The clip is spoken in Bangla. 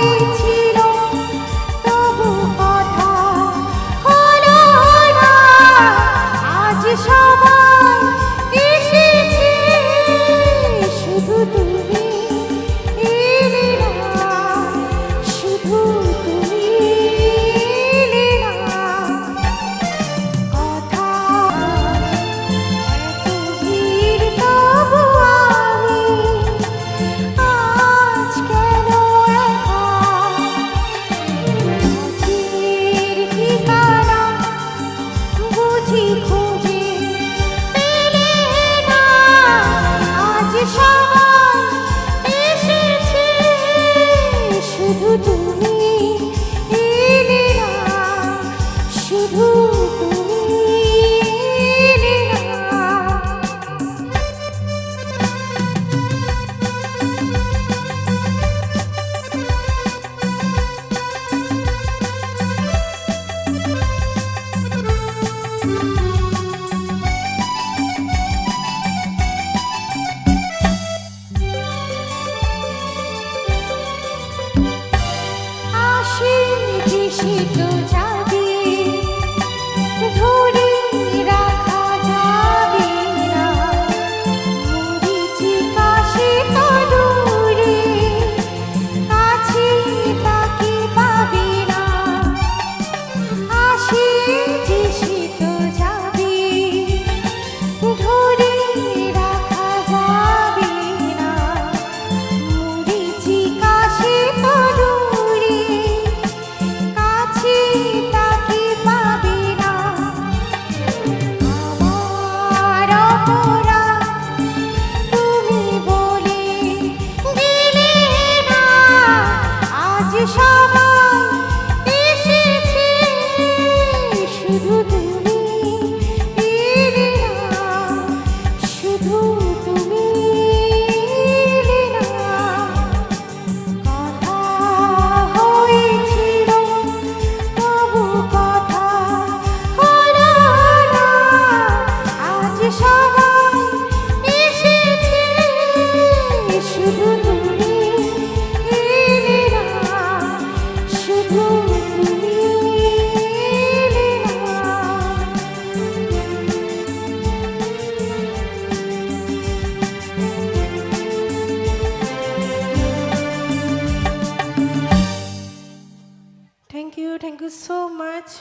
হয়েছিল তবু কথা হলো না। আজ সবাই এসেছে শুধু তুমি এলে না, শুধু তুমি এলে না। কথা এত ভিড় তবু আমি আজ কেন একা? পথের ঠিকানা বুঝি খুঁজে পেলে না। আজ সবাই এসেছে শুধু তুমি এলে না, শুধু তুমি এলে না। আশি দেশে তো যাবে, ধরে রাখা যাবে না। মরীচিকা সে তো দূরে, কাছে তাকে পাবে না। আশি দেশে তো যাবে, ধরে রাখা যাবে না। মরীচিকা সে তো দূরে, কাছে তাকে পাবে না। আমার অপরাধ তুমি বলে দিলে না। আজ সবাই এসেছে শুধু তুমি এলে না, শুধু তুমি এলে না। কথা হয়েছিল তবু কথা হলো না। আজ সবাই এসেছে শুধু তুমি এলে না, শুধু তুমি এলে না। Thank you so much.